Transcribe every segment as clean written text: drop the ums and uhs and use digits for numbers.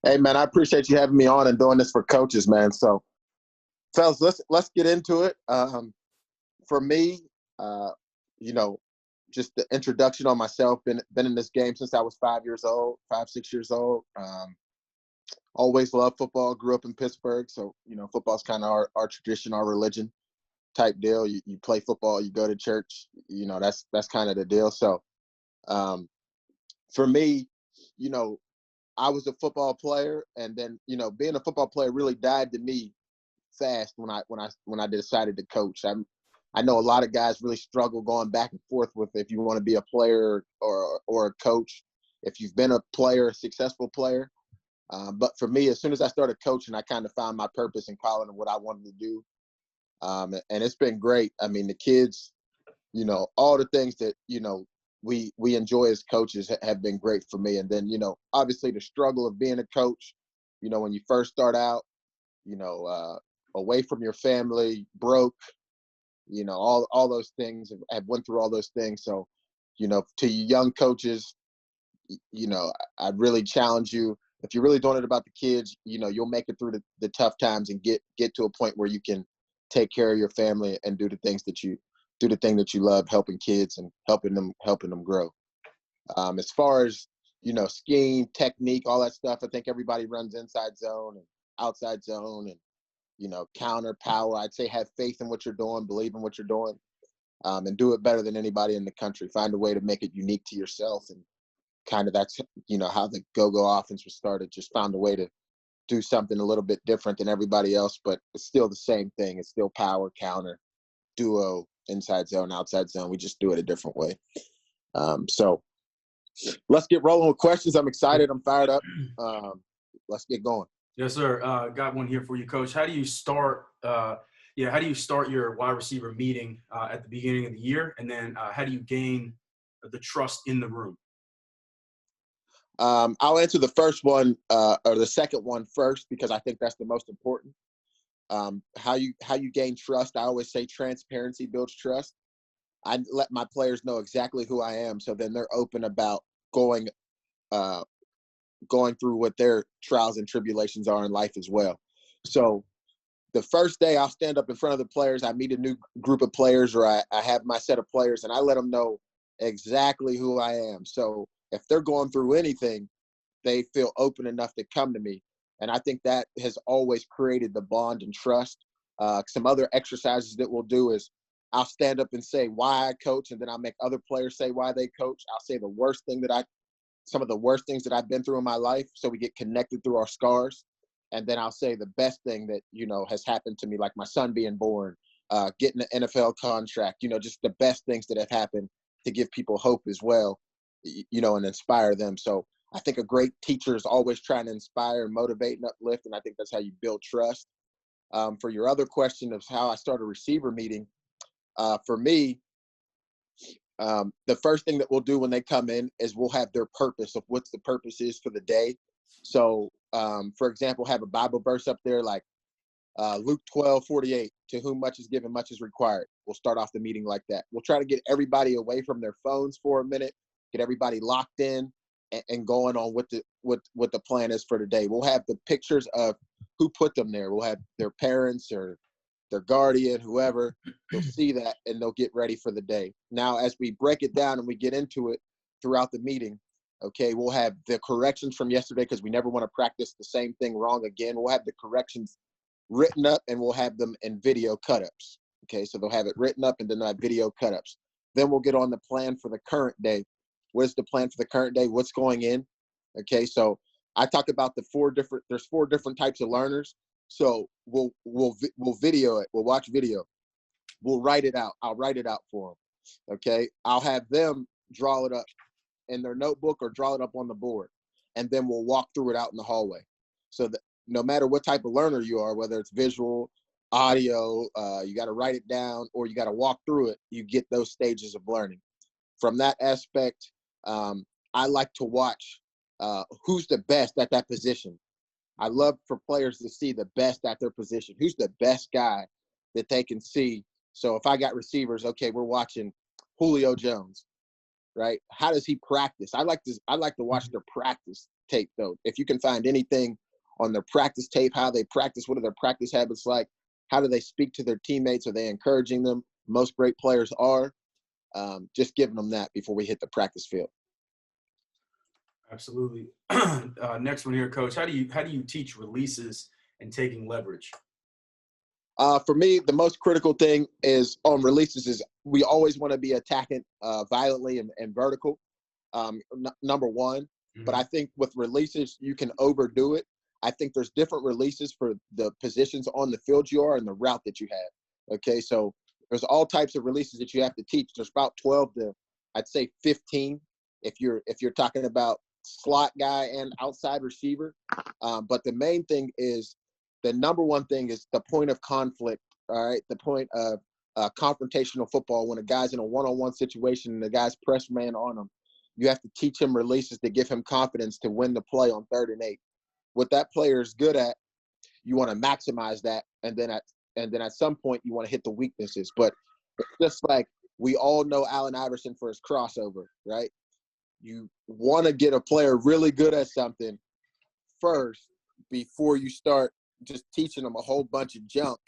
Hey, man, I appreciate you having me on and doing this for coaches, man. So, fellas, let's get into it. For me, uh, you know, just the introduction on myself. Been in this game since I was 5 years old, 5, 6 years old. Always loved football. Grew up in Pittsburgh, so football's kind of our tradition, our religion type deal. You play football, you go to church. That's kind of the deal. So, um, for me, you know, I was a football player, and then being a football player really died to me fast when I decided to coach. I know a lot of guys really struggle going back and forth with if you want to be a player or a coach. If you've been a player, a successful player, but for me, as soon as I started coaching, I kind of found my purpose in calling and what I wanted to do, and it's been great. I mean, the kids, all the things that we enjoy as coaches have been great for me. And then obviously the struggle of being a coach, when you first start out, you know uh, away from your family, broke, all those things. Have went through all those things. So to you young coaches, I'd really challenge you, if you're really doing it about the kids, you'll make it through the tough times and get to a point where you can take care of your family and do the thing that you love, helping kids and helping them grow. As far as scheme, technique, all that stuff, I think everybody runs inside zone and outside zone, and counter, power. I'd say have faith in what you're doing, believe in what you're doing, and do it better than anybody in the country. Find a way to make it unique to yourself, and kind of that's how the go-go offense was started. Just found a way to do something a little bit different than everybody else, but it's still the same thing. It's still power, counter, duo, inside zone, outside zone. We just do it a different way. So let's get rolling with questions. I'm excited. I'm fired up. Let's get going. Yes, sir. Got one here for you, Coach. How do you start? How do you start your wide receiver meeting at the beginning of the year, and then how do you gain the trust in the room? I'll answer the first one or the second one first, because I think that's the most important. How you gain trust. I always say transparency builds trust. I let my players know exactly who I am, so then they're open about going uh, going through what their trials and tribulations are in life as well. So the first day, I'll stand up in front of the players. I meet a new group of players, or I have my set of players, and I let them know exactly who I am. So if they're going through anything, they feel open enough to come to me. And I think that has always created the bond and trust. Some other exercises that we'll do is I'll stand up and say why I coach, and then I'll make other players say why they coach. I'll say some of the worst things that I've been through in my life, so we get connected through our scars. And then I'll say the best thing that has happened to me, like my son being born, getting an NFL contract. Just the best things that have happened, to give people hope as well, and inspire them. So I think a great teacher is always trying to inspire and motivate and uplift, and I think that's how you build trust. For your other question of how I start a receiver meeting, for me, the first thing that we'll do when they come in is we'll have their purpose of what the purpose is for the day. So, for example, have a Bible verse up there like Luke 12:48, to whom much is given, much is required. We'll start off the meeting like that. We'll try to get everybody away from their phones for a minute, get everybody locked in and going on what the plan is for the day. We'll have the pictures of who put them there. We'll have their parents or their guardian, whoever. They'll see that and they'll get ready for the day. Now, as we break it down and we get into it throughout the meeting, okay, we'll have the corrections from yesterday, because we never want to practice the same thing wrong again. We'll have the corrections written up, and we'll have them in video cut-ups. Okay, so they'll have it written up and then they'll have video cut-ups. Then we'll get on the plan for the current day. What is the plan for the current day? What's going in? Okay, so I talk about there's 4 different types of learners. So we'll video it. We'll watch video. We'll write it out. I'll write it out for them. Okay, I'll have them draw it up in their notebook or draw it up on the board, and then we'll walk through it out in the hallway. So that no matter what type of learner you are, whether it's visual, audio, you got to write it down or you got to walk through it, you get those stages of learning. From that aspect, I like to watch who's the best at that position. I love for players to see the best at their position. Who's the best guy that they can see? So if I got receivers, okay, we're watching Julio Jones, right? How does he practice? I like to watch their practice tape, though. If you can find anything on their practice tape, how they practice, what are their practice habits like, how do they speak to their teammates, are they encouraging them? Most great players are. Just giving them that before we hit the practice field. Absolutely. Next one here, Coach. How do you teach releases and taking leverage? For me, the most critical thing is on releases is we always want to be attacking violently and vertical, number one. Mm-hmm. But I think with releases, you can overdo it. I think there's different releases for the positions on the field you are and the route that you have. Okay, so there's all types of releases that you have to teach. There's about 12 to, I'd say 15 if you're talking about slot guy and outside receiver. But the main thing is, the number one thing is the point of conflict, all right? The point of confrontational football, when a guy's in a one-on-one situation and the guy's press man on him, you have to teach him releases to give him confidence to win the play on 3rd and 8. What that player is good at, you want to maximize that, and then at some point you want to hit the weaknesses. But it's just like we all know Allen Iverson for his crossover, right? You want to get a player really good at something first before you start just teaching him a whole bunch of junk,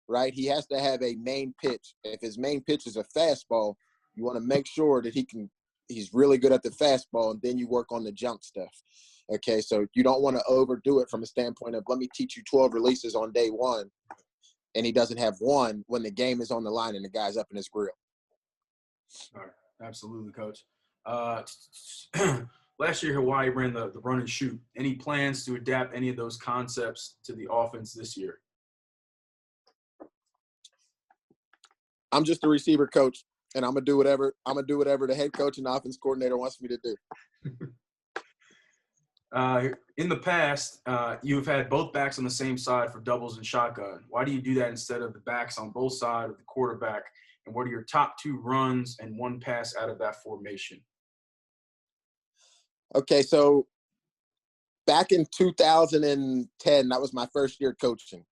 right? He has to have a main pitch. If his main pitch is a fastball, you want to make sure that he's really good at the fastball, and then you work on the junk stuff. Okay, so you don't want to overdo it from a standpoint of, let me teach you 12 releases on day one, and he doesn't have one when the game is on the line and the guy's up in his grill. All right. Absolutely, Coach. Last year, Hawaii ran the run and shoot. Any plans to adapt any of those concepts to the offense this year? I'm just a receiver coach, and I'm gonna do whatever the head coach and offense coordinator wants me to do. In the past, you've had both backs on the same side for doubles and shotgun. Why do you do that instead of the backs on both sides of the quarterback? And what are your top 2 runs and 1 pass out of that formation? Okay, so back in 2010, that was my first year coaching.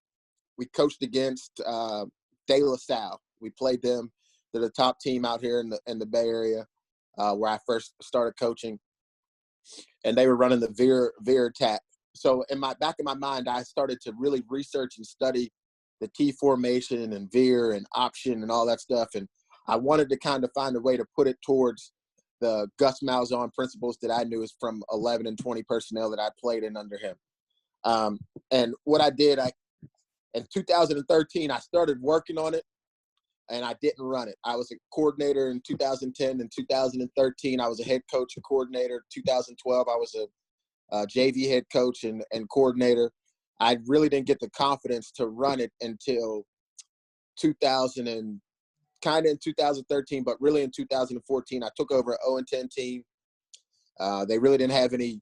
We coached against De La Salle. We played them. They're the top team out here in the Bay Area, where I first started coaching. And they were running the veer attack. So in my back of my mind, I started to really research and study the T formation and veer and option and all that stuff. And I wanted to kind of find a way to put it towards the Gus Malzahn principles that I knew is from 11 and 20 personnel that I played in under him. And what I did, in 2013, I started working on it, and I didn't run it. I was a coordinator in 2010 and 2013. I was a head coach and coordinator. 2012, I was a JV head coach and coordinator. I really didn't get the confidence to run it until 2013, but really in 2014, I took over an 0-10 team. They really didn't have any,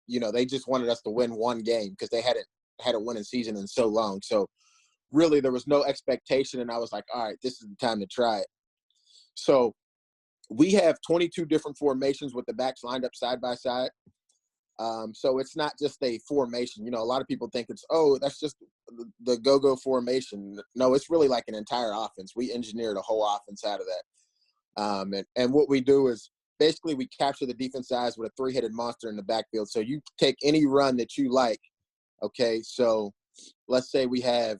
they just wanted us to win one game because they hadn't had a winning season in so long. So really there was no expectation, and I was like, all right, this is the time to try it. So we have 22 different formations with the backs lined up side by side. So it's not just a formation. A lot of people think that's just the go-go formation. No, it's really like an entire offense. We engineered a whole offense out of that. And what we do is basically we capture the defense eyes with a 3-headed monster in the backfield. So you take any run that you like. Okay, so let's say we have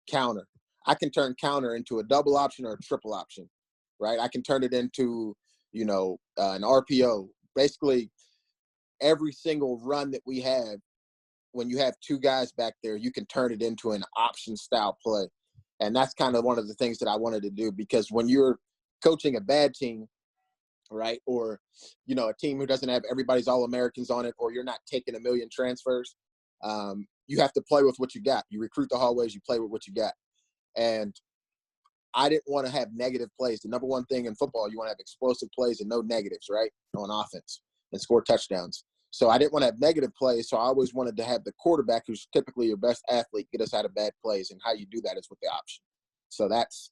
counter. I can turn counter into a double option or a triple option, right? I can turn it into, an RPO. Basically, every single run that we have, when you have 2 guys back there, you can turn it into an option style play. And that's kind of one of the things that I wanted to do, because when you're coaching a bad team, right, or, a team who doesn't have everybody's All-Americans on it, or you're not taking a million transfers, you have to play with what you got. You recruit the hallways, you play with what you got. And I didn't want to have negative plays. The number one thing in football, you want to have explosive plays and no negatives, right, on offense, and score touchdowns. So I didn't want to have negative plays, so I always wanted to have the quarterback, who's typically your best athlete, get us out of bad plays. And how you do that is with the option. So that's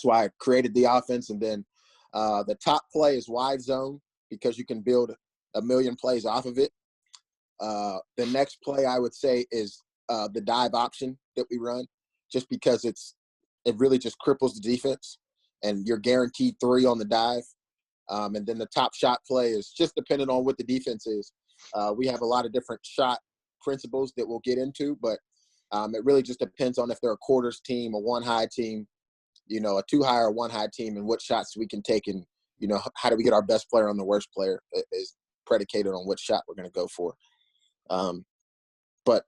why I created the offense. And then the top play is wide zone, because you can build a million plays off of it. The next play I would say is the dive option that we run, just because it really just cripples the defense, and you're guaranteed 3 on the dive. And then the top shot play is just depending on what the defense is. We have a lot of different shot principles that we'll get into, but it really just depends on if they're a quarters team, a one high team, you know, a two high or one high team, and what shots we can take, and, you know, how do we get our best player on the worst player is predicated on what shot we're going to go for. But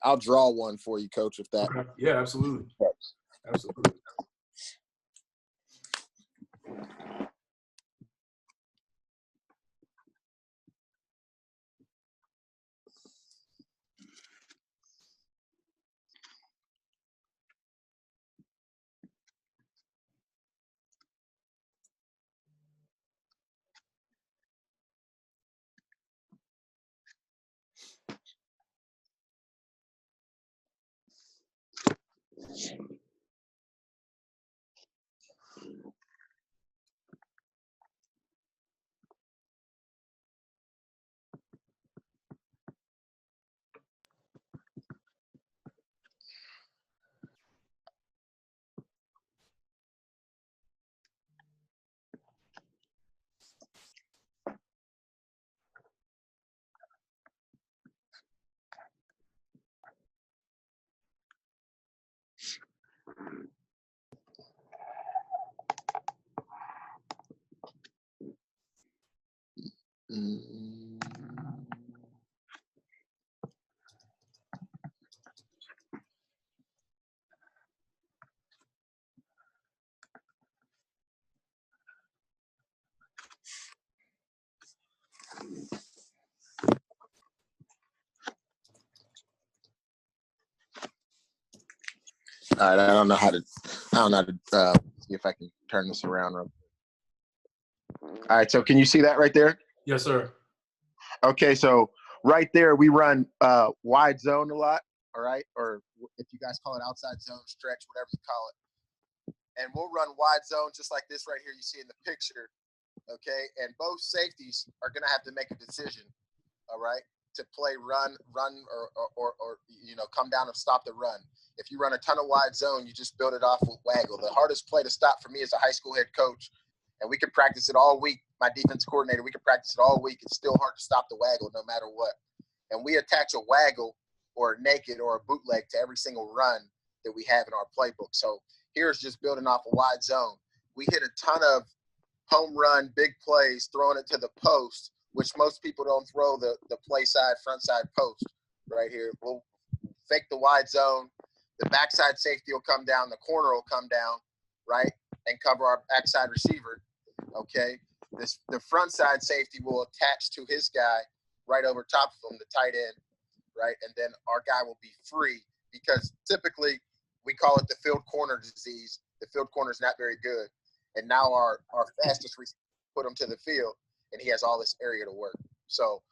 I'll draw one for you, Coach, if that. Okay. Yeah, absolutely. Absolutely. All right, I don't know how to see if I can turn this around. All right, so can you see that right there? Yes, sir. Okay, so right there we run wide zone a lot, all right? Or if you guys call it outside zone, stretch, whatever you call it. And we'll run wide zone just like this right here you see in the picture, okay? And both safeties are going to have to make a decision, all right, to play run, or you know, come down and stop the run. If you run a ton of wide zone, you just build it off with waggle. The hardest play to stop for me as a high school head coach, and we can practice it all week. My defense coordinator, we can practice it all week. It's still hard to stop the waggle no matter what. And we attach a waggle or a naked or a bootleg to every single run that we have in our playbook. So here's just building off a wide zone. We hit a ton of home run, big plays, throwing it to the post, which most people don't throw the play side, front side post right here. We'll fake the wide zone. The backside safety will come down. The corner will come down, right, and cover our backside receiver, okay? The front side safety will attach to his guy right over top of him, the tight end, right? And then our guy will be free because typically we call it the field corner disease. The field corner is not very good. And now our fastest receiver put him to the field, and he has all this area to work. So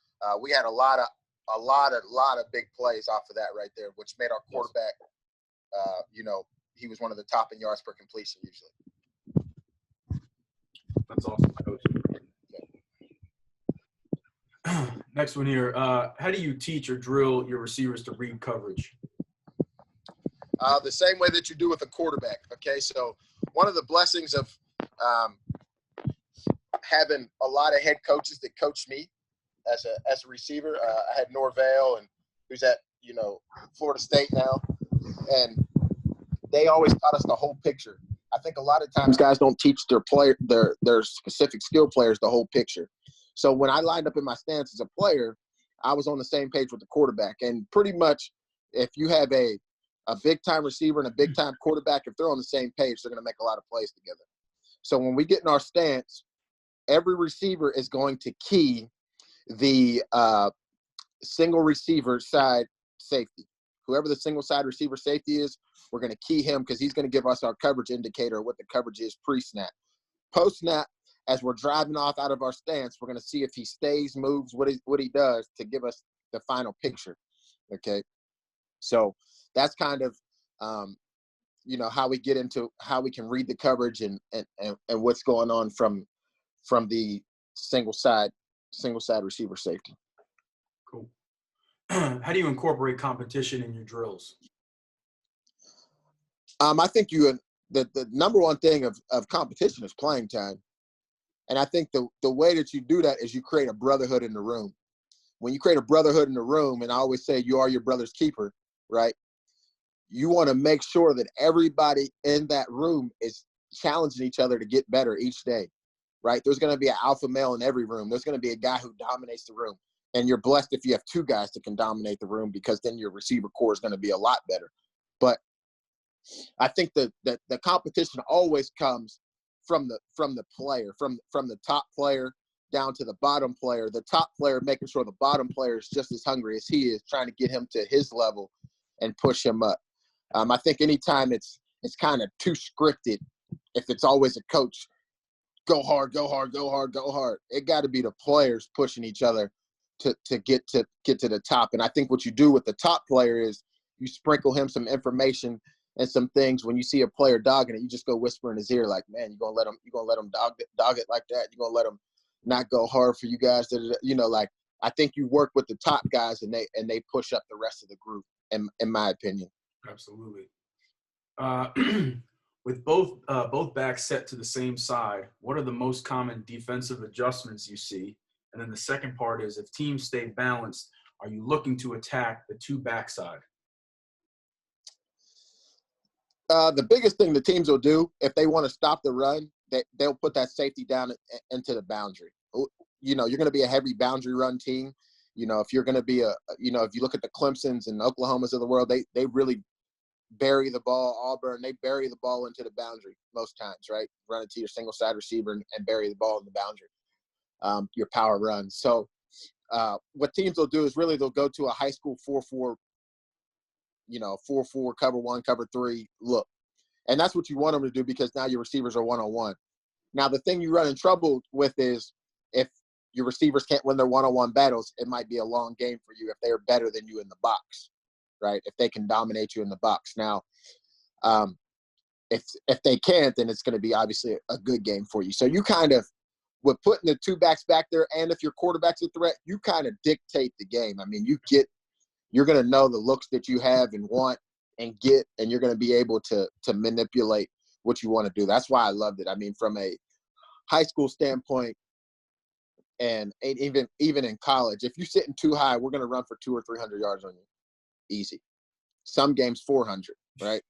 we had a lot of big plays off of that right there, which made our quarterback, you know, he was one of the top in yards per completion usually. That's awesome, Coach. Next one here. How do you teach or drill your receivers to read coverage? The same way that you do with a quarterback. Okay, so one of the blessings of having a lot of head coaches that coach me as a receiver. I had Norvell, and who's at, you know, Florida State now, and they always taught us the whole picture. I think a lot of times guys don't teach their specific skill players the whole picture. So when I lined up in my stance as a player, I was on the same page with the quarterback. And pretty much if you have a big-time receiver and a big-time quarterback, if they're on the same page, they're going to make a lot of plays together. So when we get in our stance, every receiver is going to key the single receiver side safety. Whoever the single side receiver safety is, we're going to key him because he's going to give us our coverage indicator of what the coverage is pre-snap. Post-snap, as we're driving off out of our stance, we're going to see if he stays, moves, what he does to give us the final picture. Okay, so that's kind of you know, how we get into how we can read the coverage and what's going on from the single side receiver safety. Cool. How do you incorporate competition in your drills? I think the number one thing of competition is playing time. And I think the way that you do that is you create a brotherhood in the room. When you create a brotherhood in the room, and I always say you are your brother's keeper, right? You want to make sure that everybody in that room is challenging each other to get better each day, right? There's going to be an alpha male in every room. There's going to be a guy who dominates the room. And you're blessed if you have two guys that can dominate the room, because then your receiver core is going to be a lot better. But I think that the competition always comes from the player, from the top player down to the bottom player. The top player making sure the bottom player is just as hungry as he is, trying to get him to his level and push him up. I think anytime it's kind of too scripted, if it's always a coach, go hard, go hard, go hard, go hard. It got to be the players pushing each other to get to the top. And I think what you do with the top player is you sprinkle him some information and some things. When you see a player dogging it, you just go whisper in his ear, like, man, you're gonna let him dog it like that. You're gonna let him not go hard for you guys. Like, I think you work with the top guys and they push up the rest of the group, in my opinion. Absolutely. With both backs set to the same side, what are the most common defensive adjustments you see? And then the second part is, if teams stay balanced, are you looking to attack the two backside? The biggest thing the teams will do if they want to stop the run, they'll put that safety down into the boundary. You're going to be a heavy boundary run team. If you're going to be if you look at the Clemsons and Oklahomas of the world, they really bury the ball. Auburn, they bury the ball into the boundary most times, right? Run it to your single side receiver and bury the ball in the boundary. Your power run. So what teams will do is really they'll go to a high school 4-4, 4-4, cover one, cover three look. And that's what you want them to do, because now your receivers are one-on-one. Now, the thing you run in trouble with is if your receivers can't win their one-on-one battles, it might be a long game for you if they're better than you in the box, right? If they can dominate you in the box. Now, if they can't, then it's going to be obviously a good game for you. So you kind of, with putting the two backs back there, and if your quarterback's a threat, you kind of dictate the game. I mean, you're going to know the looks that you have and want and get, and you're going to be able to manipulate what you want to do. That's why I loved it. I mean, from a high school standpoint, and even in college, if you're sitting too high, we're going to run for 200 or 300 yards on you. Easy. Some games 400, right?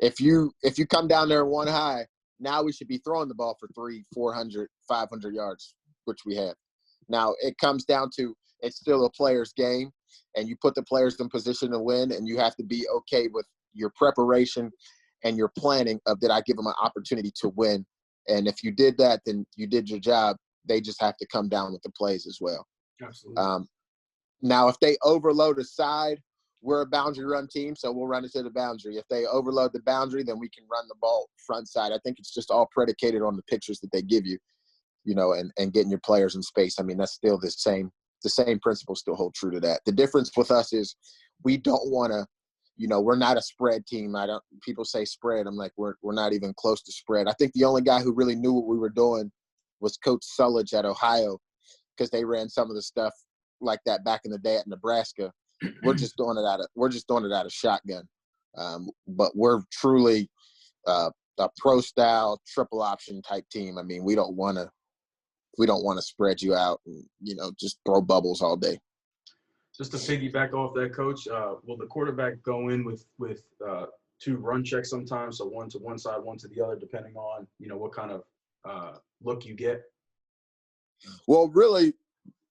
If you come down there one high, now we should be throwing the ball for 300, 400, 500 yards, which we have. Now it comes down to, it's still a player's game, and you put the players in position to win, and you have to be okay with your preparation and your planning of, did I give them an opportunity to win? And if you did that, then you did your job. They just have to come down with the plays as well. Absolutely. Now, if they overload a side, we're a boundary run team, so we'll run it to the boundary. If they overload the boundary, then we can run the ball front side. I think it's just all predicated on the pictures that they give you, and getting your players in space. I mean, that's still the same principles still hold true to that. The difference with us is we don't want to, we're not a spread team. People say spread. I'm like, we're not even close to spread. I think the only guy who really knew what we were doing was Coach Sullage at Ohio, because they ran some of the stuff like that back in the day at Nebraska. We're just doing it out of shotgun. But we're truly a pro style triple option type team. I mean, we don't want to spread you out and, just throw bubbles all day. Just to piggyback off that, Coach, will the quarterback go in with two run checks sometimes, so one to one side, one to the other, depending on, what kind of look you get? Well, really,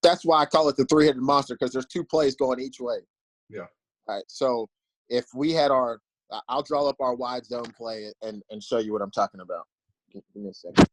that's why I call it the three-headed monster, because there's two plays going each way. Yeah. All right. So if we had I'll draw up our wide zone play and show you what I'm talking about. Give me a second.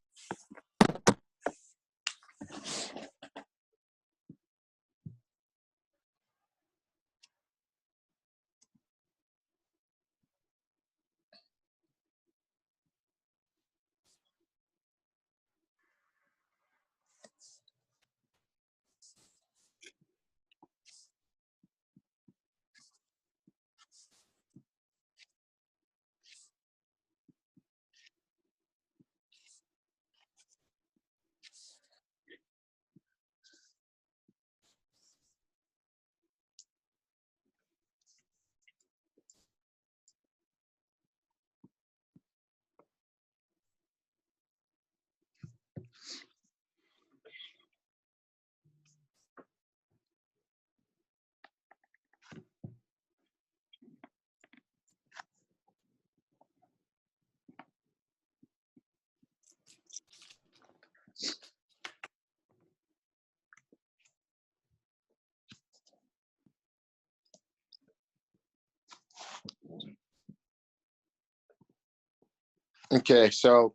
Okay, so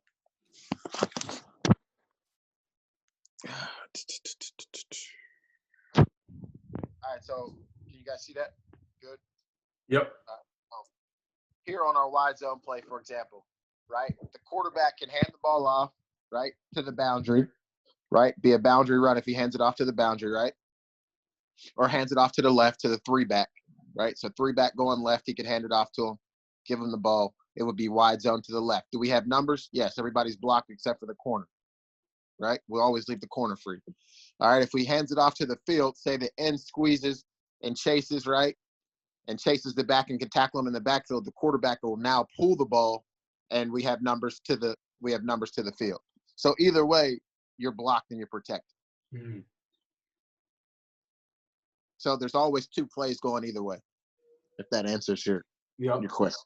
all right, so can you guys see that? Good. Yep. Here on our wide zone play, for example, right? The quarterback can hand the ball off, right, to the boundary, right? Be a boundary run if he hands it off to the boundary, right? Or hands it off to the left to the three back, right? So three back going left, he could hand it off to him, give him the ball. It would be wide zone to the left. Do we have numbers? Yes, everybody's blocked except for the corner, right? We always leave the corner free. All right, if he hands it off to the field, say the end squeezes and chases, right? And chases the back and can tackle him in the backfield, the quarterback will now pull the ball, and we have numbers to the field. So either way, you're blocked and you're protected. Mm-hmm. So there's always two plays going either way. If that answers your question.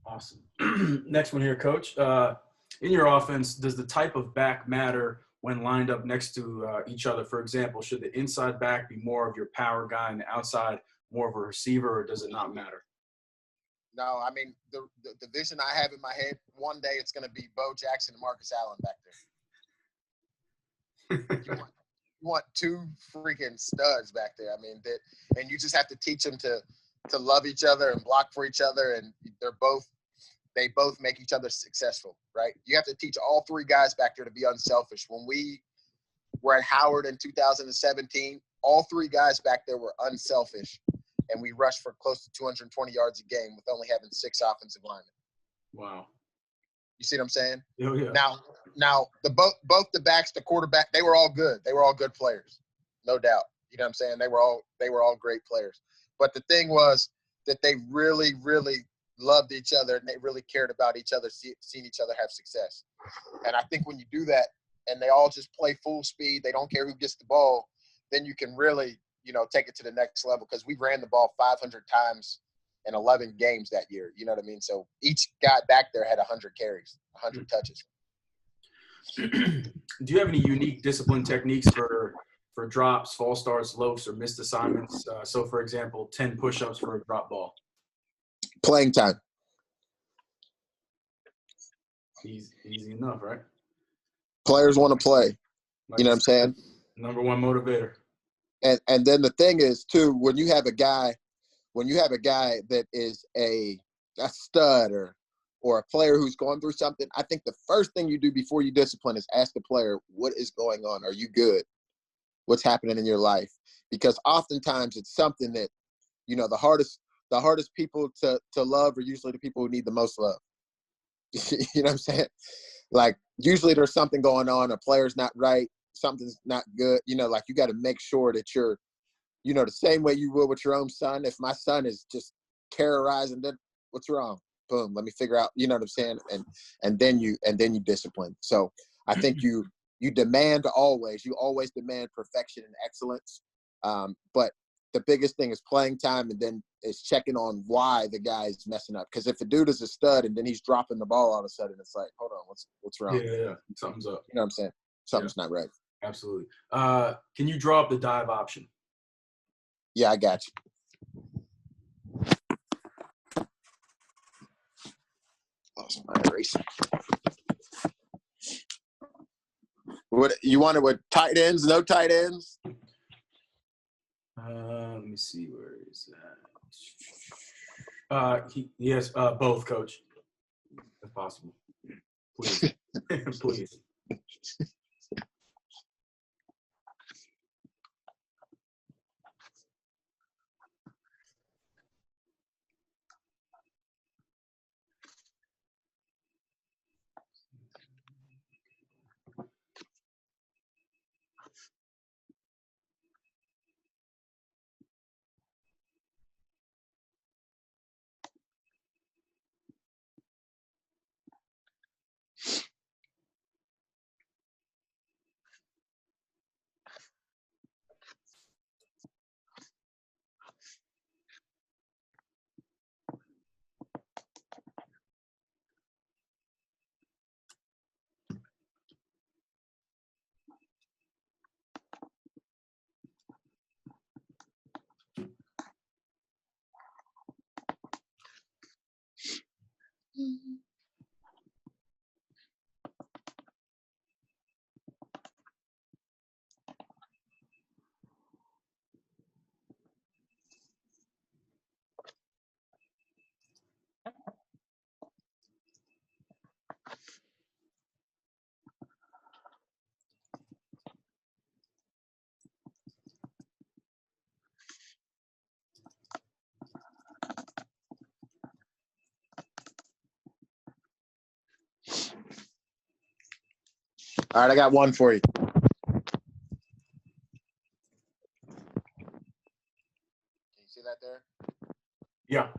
Awesome. Next one here, Coach. In your offense, does the type of back matter when lined up next to each other? For example, should the inside back be more of your power guy and the outside more of a receiver, or does it not matter? No, I mean, the vision I have in my head, one day it's going to be Bo Jackson and Marcus Allen back there. You want two freaking studs back there. I mean, and you just have to teach them to love each other and block for each other, and they both make each other successful, right? You have to teach all three guys back there to be unselfish. When we were at Howard in 2017, all three guys back there were unselfish, and we rushed for close to 220 yards a game with only having 6 offensive linemen. Wow. You see what I'm saying? Oh, yeah. Now both the backs, the quarterback, they were all good. They were all good players, no doubt. You know what I'm saying? They were all great players. But the thing was that they really, really loved each other, and they really cared about each other, seeing each other have success. And I think when you do that, and they all just play full speed, they don't care who gets the ball, then you can really, take it to the next level, because we ran the ball 500 times in 11 games that year. You know what I mean? So each guy back there had 100 carries, 100 touches. Do you have any unique discipline techniques for drops, false starts, loafs, or missed assignments? So, for example, 10 push-ups for a drop ball. Playing time. Easy enough, right? Players want to play. You know what I'm saying? Number one motivator. And then the thing is, too, when you have a guy that is a stud or a player who's going through something, I think the first thing you do before you discipline is ask the player, what is going on? Are you good? What's happening in your life? Because oftentimes it's something that, the hardest people to love are usually the people who need the most love. You know what I'm saying? Like, usually there's something going on, a player's not right, something's not good. Like, you got to make sure that you're, the same way you would with your own son. If my son is just terrorizing, then what's wrong? Boom, let me figure out, you know what I'm saying? And then you discipline. So I think you always demand perfection and excellence. But the biggest thing is playing time, and then is checking on why the guy is messing up. Because if a dude is a stud and then he's dropping the ball all of a sudden, it's like, hold on, what's wrong? Yeah. Something's up. You know what I'm saying? Something's not right. Absolutely. Can you draw up the dive option? Yeah, I got you. Lost my eraser. What you wanted with tight ends? No tight ends? Let me see, where is that? Yes, both, Coach, if possible. Please. Please. All right, I got one for you. Can you see that there? Yeah.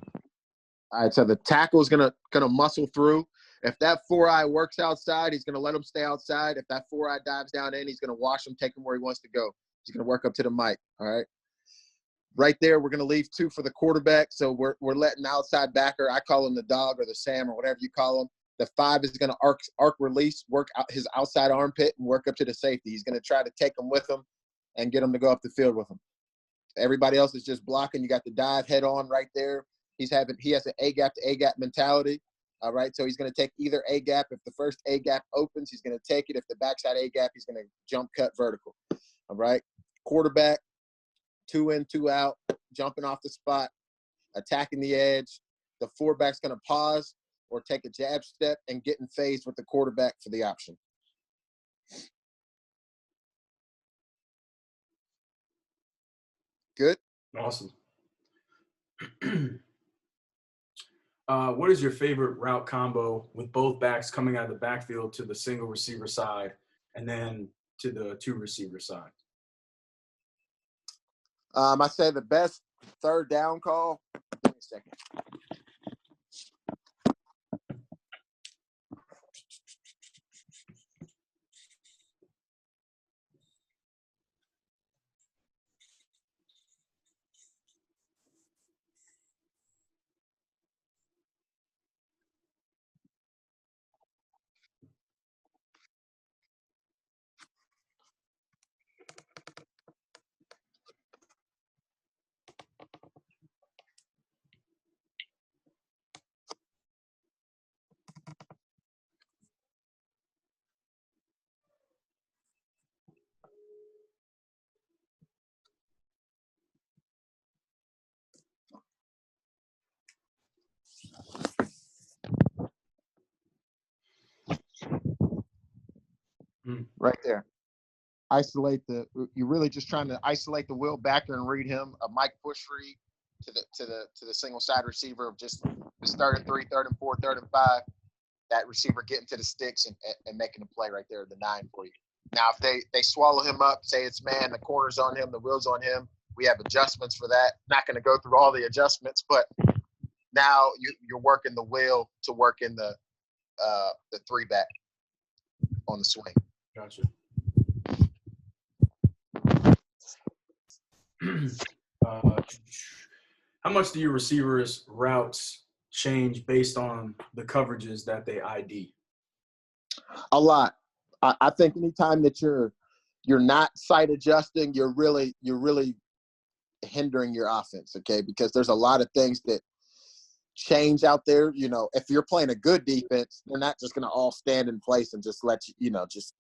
All right, so the tackle is gonna muscle through. If that 4-eye works outside, he's gonna let him stay outside. If that 4-eye dives down in, he's gonna wash him, take him where he wants to go. He's gonna work up to the mic. All right. Right there, we're gonna leave 2 for the quarterback. So we're letting the outside backer, I call him the dog or the Sam or whatever you call him. The 5 is gonna arc release, work out his outside armpit and work up to the safety. He's gonna try to take him with him and get him to go up the field with him. Everybody else is just blocking. You got the dive head on right there. He has an A-gap to A-gap mentality. All right, so he's going to take either A-gap. If the first A-gap opens, he's going to take it. If the backside A-gap, he's going to jump cut vertical. All right, quarterback, 2 in, 2 out, jumping off the spot, attacking the edge. The 4-back's going to pause or take a jab step and get in phase with the quarterback for the option. Good? Awesome. What is your favorite route combo with both backs coming out of the backfield to the single receiver side and then to the 2 receiver side? I say the best third down call. Give me a second. Right there. You're really just trying to isolate the will backer and read him, a Mike push read to the single side receiver of just 3rd and 3, 3rd and 4, 3rd and 5. That receiver getting to the sticks and making a play right there, the 9 for you. Now, if they swallow him up, say it's man, the corner's on him, the wheel's on him, we have adjustments for that. Not going to go through all the adjustments, but now you're working the wheel to work in the 3-back on the swing. Gotcha. How much do your receivers' routes change based on the coverages that they ID? A lot. I think anytime that you're not sight adjusting, you're really hindering your offense, okay? Because there's a lot of things that change out there. You know, if you're playing a good defense, they're not just going to all stand in place and just let you, just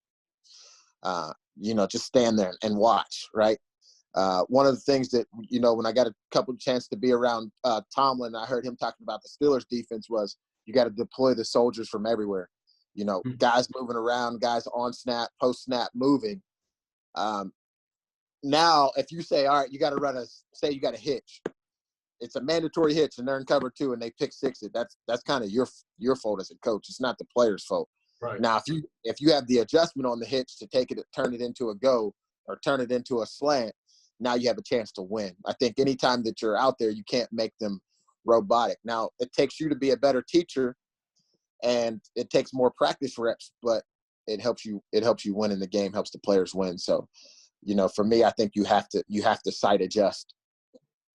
stand there and watch, right? One of the things that, when I got a couple of chance to be around Tomlin, I heard him talking about the Steelers defense was you got to deploy the soldiers from everywhere. Guys moving around, guys on snap, post snap moving. Now, if you say, all right, you got to say you got a hitch. It's a mandatory hitch and they're in cover 2 and they pick 6 it. That's kind of your fault as a coach. It's not the player's fault. Right. Now, if you have the adjustment on the hitch to turn it into a go or turn it into a slant, now you have a chance to win. I think anytime that you're out there, you can't make them robotic. Now, it takes you to be a better teacher and it takes more practice reps, but it helps you win in the game, helps the players win. So, for me, I think you have to sight adjust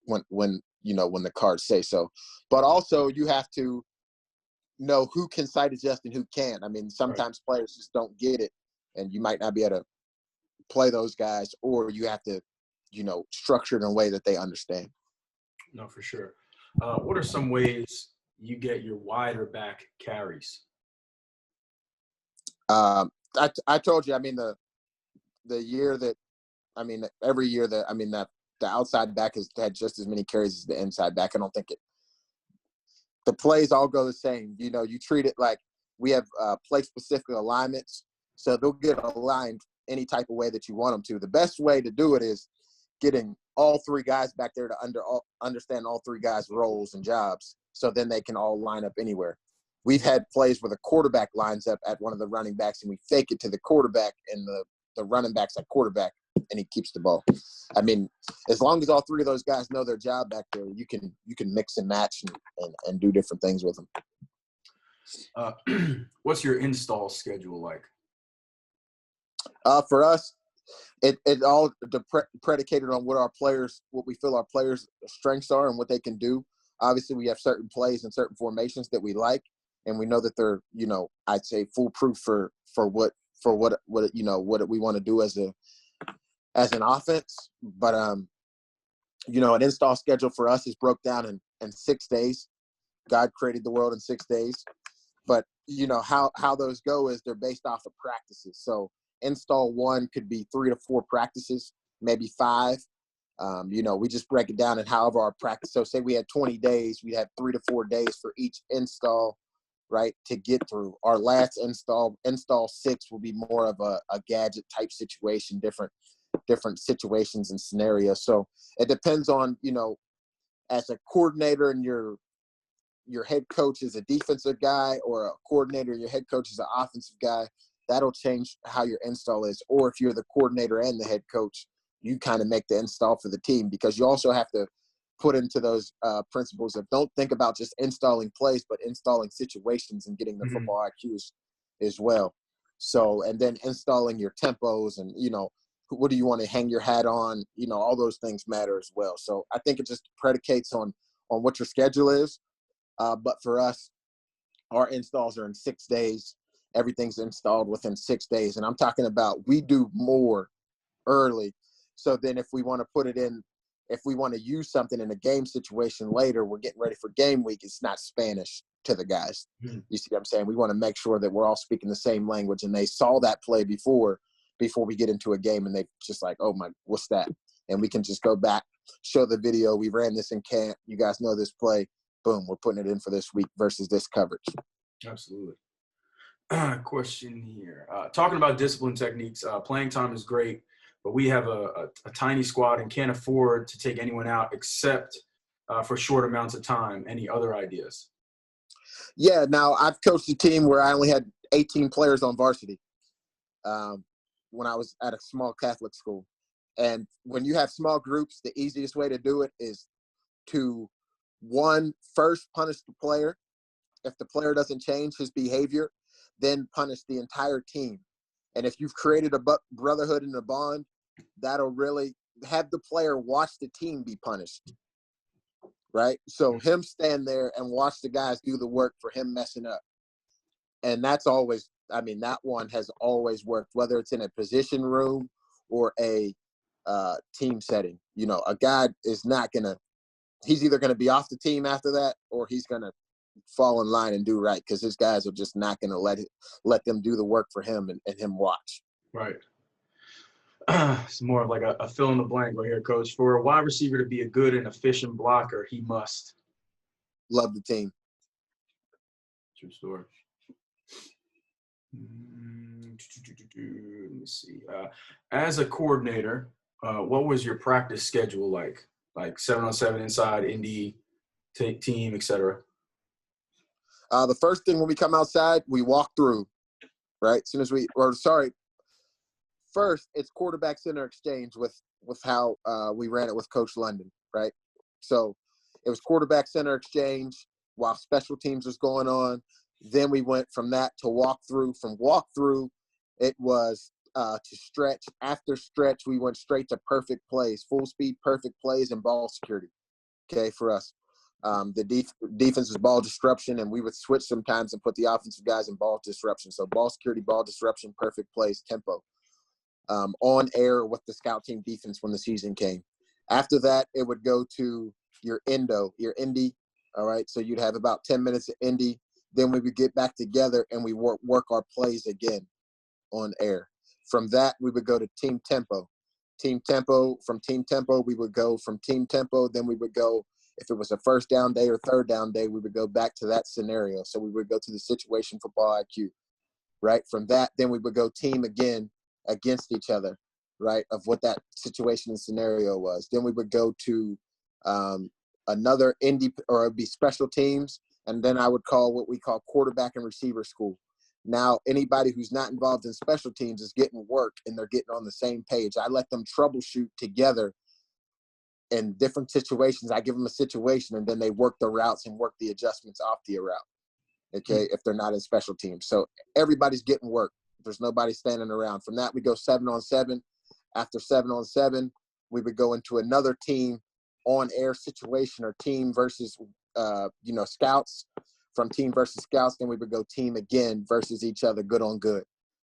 when the cards say so. But also you have to know who can sight adjust and who can't. I mean, sometimes players just don't get it and you might not be able to play those guys, or you have to structure it in a way that they understand. No, for sure. What are some ways you get your wider back carries? I told you, I mean, the year that, every year that, that the outside back has had just as many carries as the inside back. I don't think the plays all go the same. You treat it like we have play-specific alignments, so they'll get aligned any type of way that you want them to. The best way to do it is getting all 3 guys back there to understand all 3 guys' roles and jobs, so then they can all line up anywhere. we've had plays where the quarterback lines up at one of the running backs and we fake it to the quarterback and the running back's at quarterback and he keeps the ball. I mean, as long as all three of those guys know their job back there, you can mix and match and do different things with them. What's your install schedule like? For us, it all predicated on what we feel our players' strengths are and what they can do. Obviously, we have certain plays and certain formations that we like, and we know that they're, I'd say foolproof for what we want to do as an offense. But an install schedule for us is broke down in 6 days. God created the world in 6 days. But, how those go is they're based off of practices. So install 1 could be 3 to 4 practices, maybe 5. We just break it down in however our practice. So say we had 20 days, we'd have 3 to 4 days for each install, right, to get through. Our last install 6 will be more of a gadget type situation, different situations and scenarios. So it depends on, as a coordinator and your head coach is a defensive guy, or a coordinator and your head coach is an offensive guy, that'll change how your install is. Or if you're the coordinator and the head coach, you kind of make the install for the team, because you also have to put into those principles of don't think about just installing plays, but installing situations and getting the football IQs as well. So, and then installing your tempos and, what do you want to hang your hat on? All those things matter as well. So I think it just predicates on what your schedule is. But for us, our installs are in 6 days. Everything's installed within 6 days. And I'm talking about we do more early. So then if we want to put it in, if we want to use something in a game situation later, we're getting ready for game week, it's not Spanish to the guys. You see what I'm saying? We want to make sure that we're all speaking the same language, and they saw that play before we get into a game, and they just like, oh my, what's that? And we can just go back, show the video. We ran this in camp. You guys know this play. Boom, we're putting it in for this week versus this coverage. Absolutely. Question here. Talking about discipline techniques, playing time is great, but we have a tiny squad and can't afford to take anyone out except for short amounts of time. Any other ideas? Yeah, now I've coached a team where I only had 18 players on varsity when I was at a small Catholic school. And when you have small groups, the easiest way to do it is to, one, first punish the player. If the player doesn't change his behavior, then punish the entire team. And if you've created a brotherhood and a bond, that'll really have the player watch the team be punished, right? So him stand there and watch the guys do the work for him messing up. And that's always, that one has always worked, whether it's in a position room or a team setting. A guy is not going to, he's either going to be off the team after that, or he's going to fall in line and do right, because his guys are just not going to let them do the work for him and him watch. Right. It's more of like a fill in the blank right here, Coach. For a wide receiver to be a good and efficient blocker, he must love the team. True story. Let me see. As a coordinator, what was your practice schedule like? Like 7-on-7 inside, indie, team, etc. The first thing when we come outside, we walk through, right? First, it's quarterback center exchange with how we ran it with Coach London, right? So it was quarterback center exchange while special teams was going on. Then we went from that to walk through. From walk through, it was to stretch. After stretch, we went straight to perfect plays, full speed perfect plays, and ball security, okay, for us. The defense was ball disruption, and we would switch sometimes and put the offensive guys in ball disruption. So ball security, ball disruption, perfect plays, tempo. On air with the scout team defense when the season came. After that, it would go to your indie, all right? So you'd have about 10 minutes of indie. Then we would get back together and we work our plays again on air. From that, we would go to team tempo. From team tempo, we would go from team tempo. Then we would go, if it was a first down day or third down day, we would go back to that scenario. So we would go to the situation football IQ, right? From that, then we would go team again against each other, right, of what that situation and scenario was. Then we would go to another indie, or it'd be special teams, and then I would call what we call quarterback and receiver school. Now, anybody who's not involved in special teams is getting work, and they're getting on the same page. I let them troubleshoot together in different situations. I give them a situation, and then they work the routes and work the adjustments off the route, okay, if they're not in special teams. So everybody's getting work. There's nobody standing around. From that, we go 7-on-7. After 7-on-7, we would go into another team on-air situation, or team versus, scouts. From team versus scouts, then we would go team again versus each other, good on good.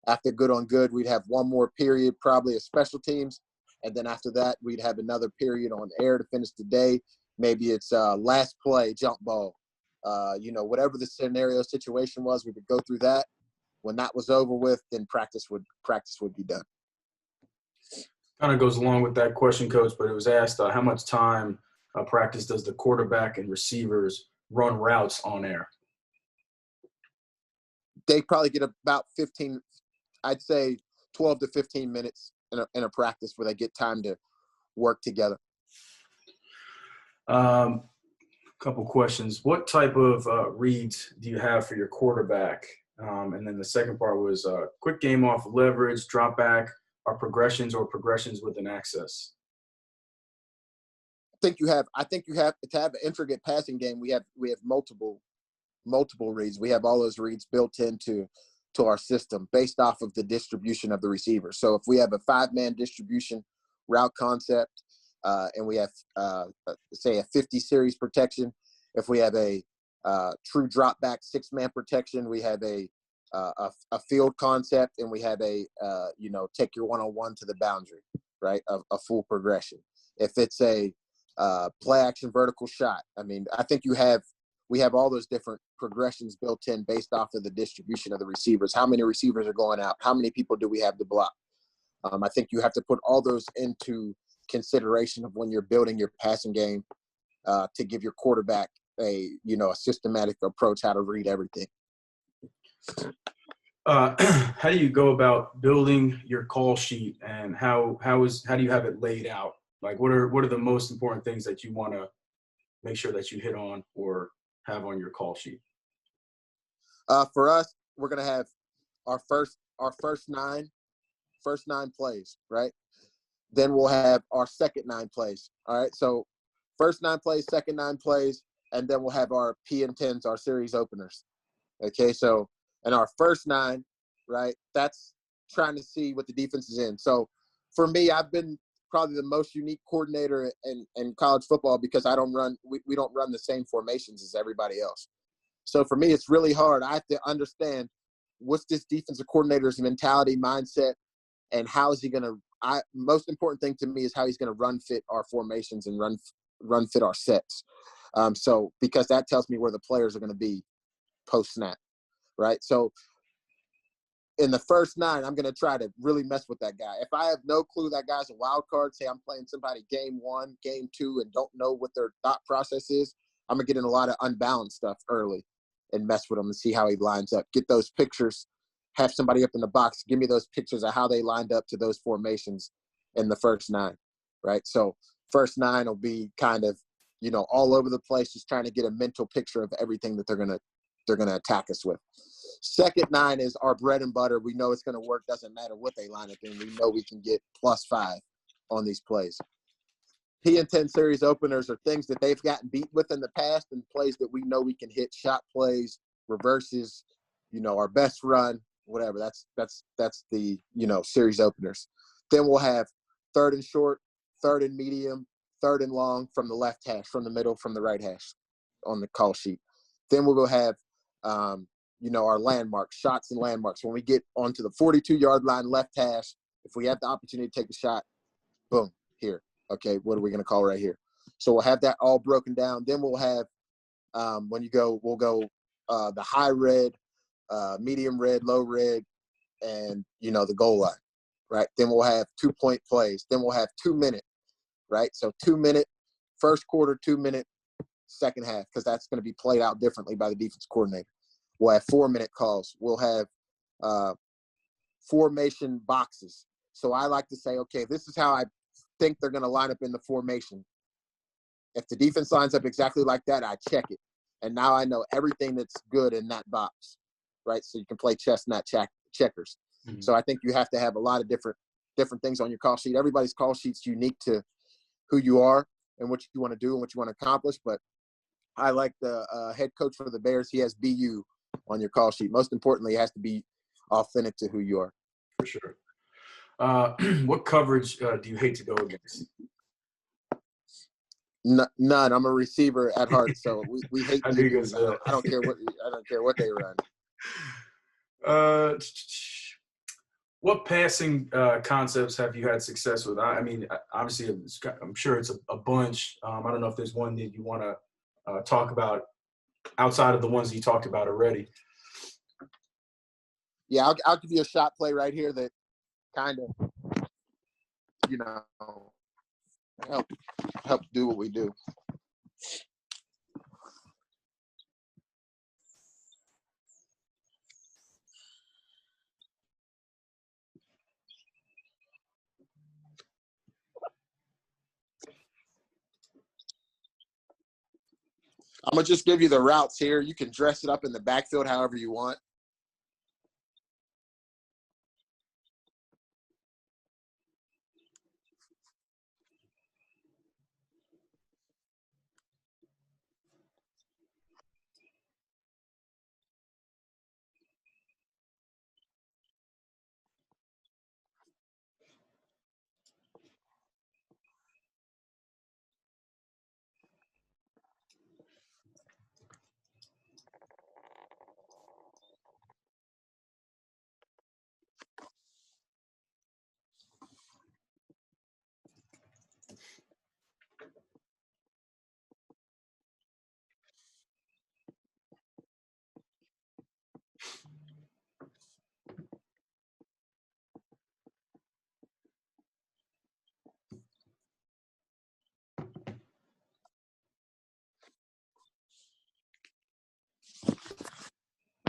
After good on good, we'd have one more period, probably of special teams. And then after that, we'd have another period on air to finish the day. Maybe it's last play, jump ball. Whatever the scenario situation was, we would go through that. When that was over with, then practice would be done. Kind of goes along with that question, Coach, but it was asked how much time practice does the quarterback and receivers run routes on air? They probably get about 15, I'd say 12 to 15 minutes in a practice where they get time to work together. Couple questions. What type of reads do you have for your quarterback? And then the second part was quick game off leverage, drop back, or progressions with an access? I think you have to have an intricate passing game. We have multiple reads. We have all those reads built into our system based off of the distribution of the receiver. So if we have a 5-man distribution route concept, and we have say a 50 series protection, if we have a true drop back 6-man protection, we have a field concept, and we have a take your one-on-one to the boundary, right? A full progression. If it's a play action vertical shot, I mean, I think we have all those different progressions built in based off of the distribution of the receivers. How many receivers are going out? How many people do we have to block? I think you have to put all those into consideration of when you're building your passing game to give your quarterback a systematic approach how to read everything. How do you go about building your call sheet, and how do you have it laid out? Like, what are the most important things that you want to make sure that you hit on or have on your call sheet? For us, we're gonna have our first 9 plays, right? Then we'll have our second 9 plays. All right. So first 9 plays, second 9 plays, and then we'll have our P and 10s, our series openers. Okay. So, and our first 9, right, that's trying to see what the defense is in. So for me, I've been probably the most unique coordinator in college football because we don't run the same formations as everybody else. So for me, it's really hard. I have to understand what's this defensive coordinator's mentality, mindset, and how is he going to most important thing to me is how he's going to run fit our formations and run fit our sets. So because that tells me where the players are going to be post snap, right? So in the first 9, I'm going to try to really mess with that guy. If I have no clue that guy's a wild card, say I'm playing somebody game 1, game 2, and don't know what their thought process is, I'm going to get in a lot of unbalanced stuff early and mess with him and see how he lines up. Get those pictures, have somebody up in the box, give me those pictures of how they lined up to those formations in the first 9, right? So first 9 will be kind of, all over the place, just trying to get a mental picture of everything that they're gonna attack us with. Second 9 is our bread and butter. We know it's gonna work. Doesn't matter what they line up in. We know we can get +5 on these plays. P and 10 series openers are things that they've gotten beat with in the past, and plays that we know we can hit, shot plays, reverses, our best run, whatever. That's the series openers. Then we'll have 3rd and short, 3rd and medium, 3rd and long from the left hash, from the middle, from the right hash on the call sheet. Then we'll go have our landmarks, shots and landmarks. When we get onto the 42-yard line left hash, if we have the opportunity to take a shot, boom, here. Okay, what are we going to call right here? So we'll have that all broken down. Then we'll have we'll go the high red, medium red, low red, and the goal line, right? Then we'll have 2-point plays. Then we'll have 2-minute, right? So 2-minute, first quarter, 2-minute, second half, because that's going to be played out differently by the defense coordinator. We'll have 4-minute calls. We'll have formation boxes. So I like to say, okay, this is how I think they're going to line up in the formation. If the defense lines up exactly like that, I check it. and now I know everything that's good in that box, right? So you can play chess, not checkers. Mm-hmm. So I think you have to have a lot of different things on your call sheet. Everybody's call sheet's unique to who you are and what you want to do and what you want to accomplish. But I like the head coach for the Bears. He has BU on your call sheet. Most importantly, it has to be authentic to who you are. For sure. What coverage do you hate to go against? None. I'm a receiver at heart, so we hate DBs. I don't care what they run. What passing concepts have you had success with? I mean, obviously, I'm sure it's a bunch. I don't know if there's one that you want to talk about outside of the ones you talked about already. Yeah, I'll give you a shot play right here that kind of, help do what we do. I'm going to just give you the routes here. You can dress it up in the backfield however you want.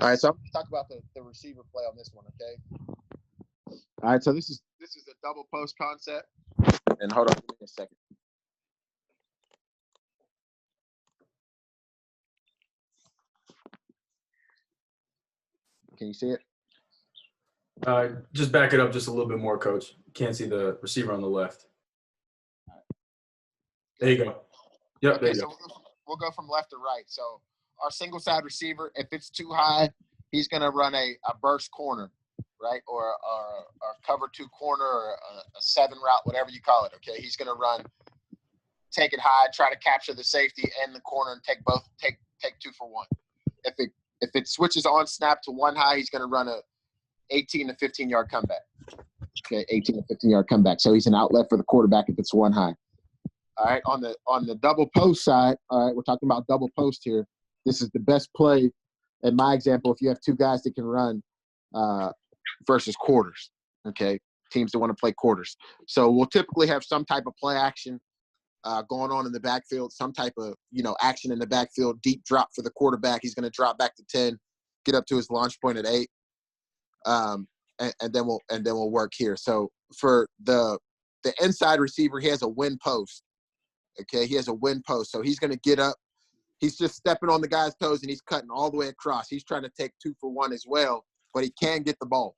All right, so I'm going to talk about the receiver play on this one, okay? All right, so this is a double post concept. And hold on, give me a second. Can you see it? Just back it up just a little bit more, Coach. Can't see the receiver on the left. There you go. Yep, okay, so we'll go from left to right. So our single side receiver, if it's too high, he's going to run a burst corner, right? Or a cover two corner or a seven route, whatever you call it, okay? He's going to take it high, try to capture the safety and the corner and take 2 for 1. If it switches on snap to one high, he's going to run a 18 to 15-yard comeback. Okay, 18 to 15-yard comeback. So he's an outlet for the quarterback if it's one high. All right, on the double post side, all right, we're talking about double post here. This is the best play in my example if you have two guys that can run versus quarters, okay, teams that want to play quarters. So we'll typically have some type of play action going on in the backfield, some type of, action in the backfield, deep drop for the quarterback. He's going to drop back to 10, get up to his launch point at 8, and then we'll work here. So for the inside receiver, he has a win post. Okay, he has a win post. So he's going to get up. He's just stepping on the guy's toes, and he's cutting all the way across. He's trying to take 2 for 1 as well, but he can get the ball.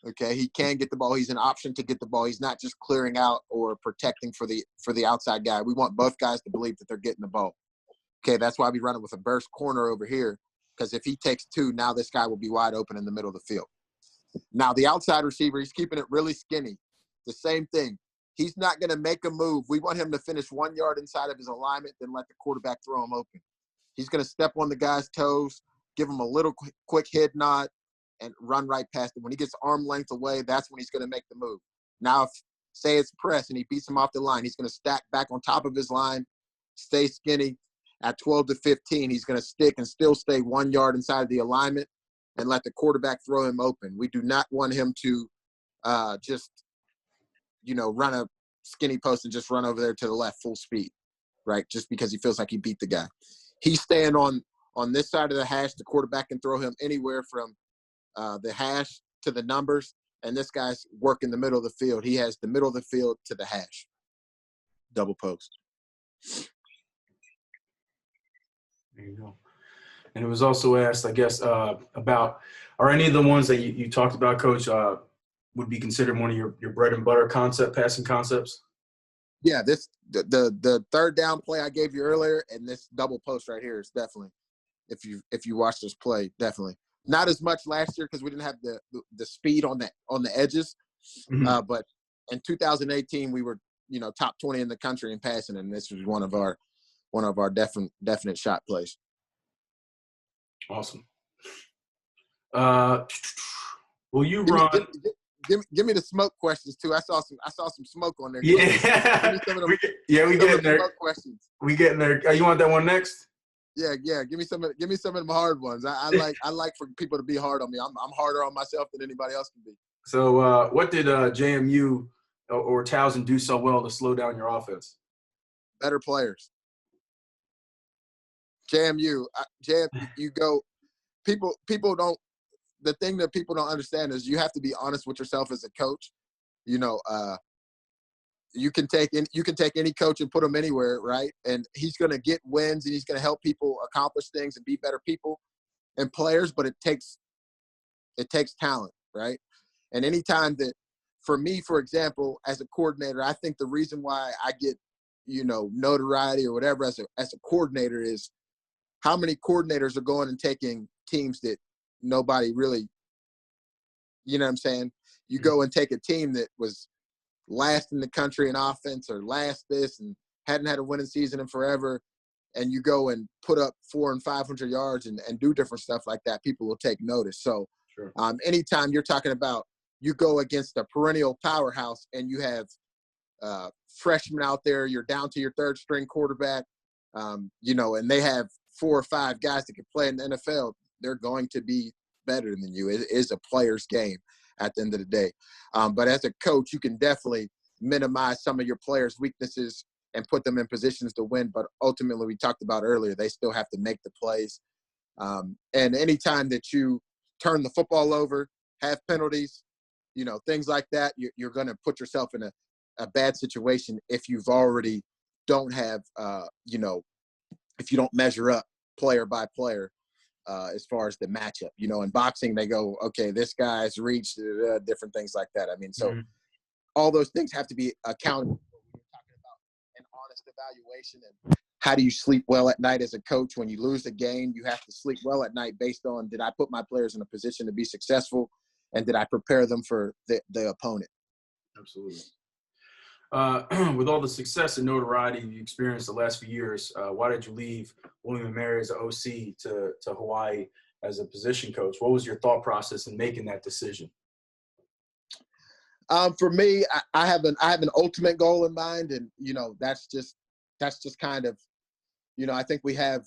Okay, he can get the ball. He's an option to get the ball. He's not just clearing out or protecting for the outside guy. We want both guys to believe that they're getting the ball. Okay, that's why we run it with a burst corner over here, because if he takes 2, now this guy will be wide open in the middle of the field. Now, the outside receiver, he's keeping it really skinny. The same thing. He's not going to make a move. We want him to finish 1 yard inside of his alignment, then let the quarterback throw him open. He's going to step on the guy's toes, give him a little quick head nod, and run right past him. When he gets arm length away, that's when he's going to make the move. Now, if, say it's press and he beats him off the line, he's going to stack back on top of his line, stay skinny. At 12 to 15, he's going to stick and still stay 1 yard inside of the alignment and let the quarterback throw him open. We do not want him to just run a skinny post and just run over there to the left full speed, right? Just because he feels like he beat the guy. He's staying on this side of the hash. The quarterback can throw him anywhere from the hash to the numbers, and this guy's working the middle of the field. He has the middle of the field to the hash. Double post. There you go. And it was also asked, I guess, about are any of the ones that you talked about, Coach, would be considered one of your bread and butter passing concepts? Yeah, the third down play I gave you earlier, and this double post right here is definitely, if you watch this play, definitely not as much last year because we didn't have the speed on the edges, Mm-hmm. but in 2018 we were top 20 in the country in passing, and this was one of our definite shot plays. Awesome. Will you run? Give me the smoke questions too. I saw some smoke on there. Yeah, give me some of them. we getting there. Smoke questions. We getting there. You want that one next? Yeah. Give me some of them hard ones. I like for people to be hard on me. I'm harder on myself than anybody else can be. So, what did JMU or Towson do so well to slow down your offense? Better players. JMU, you go. People don't. The thing that people don't understand is you have to be honest with yourself as a coach. You can take any coach and put him anywhere, right? And he's going to get wins and he's going to help people accomplish things and be better people and players. But it takes talent, right? And anytime that, for me, for example, as a coordinator, I think the reason why I get notoriety or whatever as a coordinator is how many coordinators are going and taking teams that nobody really, you know what I'm saying? You go and take a team that was last in the country in offense or last this and hadn't had a winning season in forever, and you go and put up 400 and 500 yards and do different stuff like that, people will take notice. So sure. Anytime you're talking about you go against a perennial powerhouse and you have freshmen out there, you're down to your third string quarterback, and they have 4 or 5 guys that can play in the NFL, they're going to be better than you. It is a player's game at the end of the day. But as a coach, you can definitely minimize some of your players' weaknesses and put them in positions to win. But ultimately, we talked about earlier, they still have to make the plays. And anytime that you turn the football over, have penalties, things like that, you're going to put yourself in a bad situation if you've already don't have, if you don't measure up player by player as far as the matchup. In boxing, they go, okay, this guy's reached, different things like that. I mean, so all those things have to be accountable. We're talking about an honest evaluation and how do you sleep well at night as a coach? When you lose a game, you have to sleep well at night based on, did I put my players in a position to be successful, and did I prepare them for the opponent? Absolutely. With all the success and notoriety you experienced the last few years, why did you leave William & Mary as an OC to Hawaii as a position coach? What was your thought process in making that decision? For me, I have an ultimate goal in mind, and that's just kind of, I think we all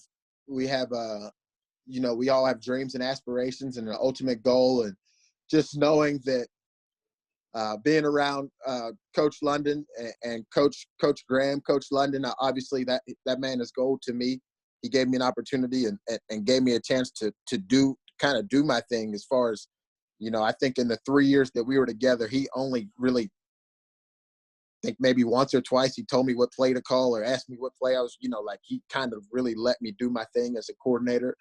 have dreams and aspirations and an ultimate goal, and just knowing that being around Coach London and Coach Graham, Coach London, obviously that man is gold to me. He gave me an opportunity and gave me a chance to do my thing as far as, I think in the 3 years that we were together, he only really, I think maybe once or twice, he told me what play to call or asked me what play I was, he kind of really let me do my thing as a coordinator.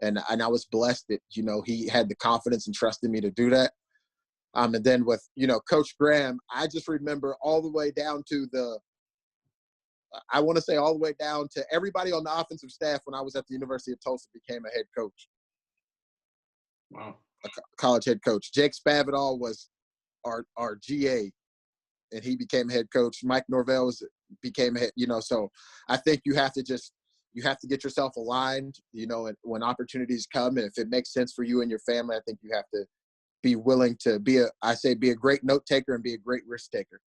And I was blessed that, he had the confidence and trusted me to do that. And then with, Coach Graham, I just remember all the way down to all the way down to everybody on the offensive staff when I was at the University of Tulsa became a head coach. Wow. A college head coach. Jake Spavital was our GA, and he became head coach. Mike Norvell became head, so I think you have to get yourself aligned, and when opportunities come, and if it makes sense for you and your family, I think you have to be willing to be a great note taker and be a great risk taker.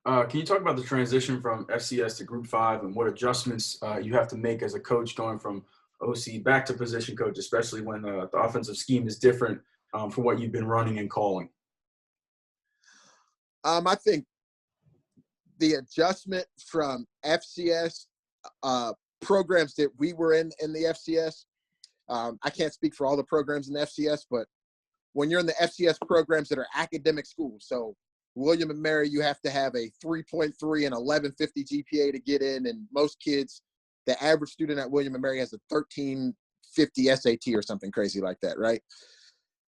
Can you talk about the transition from FCS to Group 5 and what adjustments you have to make as a coach going from OC back to position coach, especially when the offensive scheme is different from what you've been running and calling? I think the adjustment from FCS programs that we were in the FCS, I can't speak for all the programs in the FCS, but when you're in the FCS programs that are academic schools, so William & Mary, you have to have a 3.3 and 1150 GPA to get in, and most kids the average student at William & Mary has a 1350 SAT or something crazy like that, right?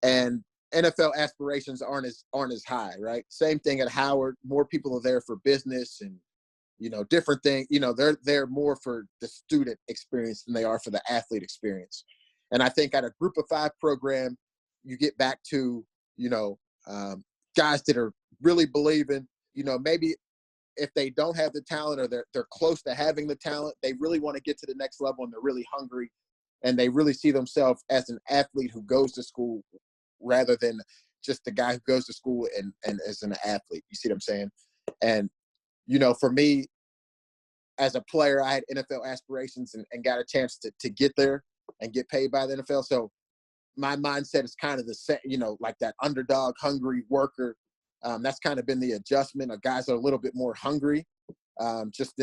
And NFL aspirations aren't as high, right? Same thing at Howard. More people are there for business and, different things. They're there more for the student experience than they are for the athlete experience. And I think at a Group of 5 program, you get back to, guys that are really believing, maybe if they don't have the talent or they're close to having the talent, they really want to get to the next level and they're really hungry and they really see themselves as an athlete who goes to school rather than just the guy who goes to school and is an athlete. You see what I'm saying? And, for me, as a player, I had NFL aspirations and got a chance to get there and get paid by the NFL. So my mindset is kind of the same, like that underdog, hungry worker. That's kind of been the adjustment. Guys are a little bit more hungry, just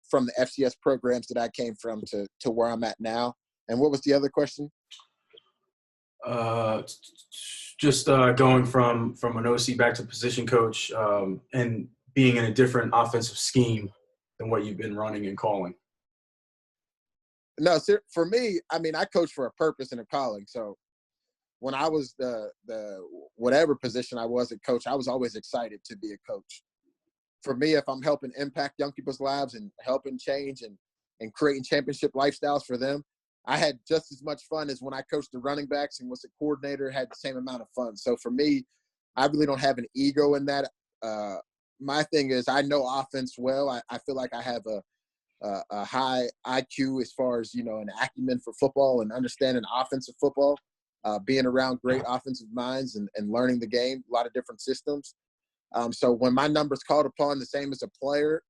from the FCS programs that I came from to where I'm at now. And what was the other question? Just going from an OC back to position coach and being in a different offensive scheme than what you've been running and calling. No, for me, I coach for a purpose and a calling. So when I was the whatever position I was at coach, I was always excited to be a coach. For me, if I'm helping impact young people's lives and helping change and creating championship lifestyles for them, I had just as much fun as when I coached the running backs and was a coordinator, had the same amount of fun. So for me, I really don't have an ego in that. My thing is I know offense well. I feel like I have a high IQ as far as, an acumen for football and understanding offensive football, being around great offensive minds and learning the game, a lot of different systems. So when my number's called upon, the same as a player,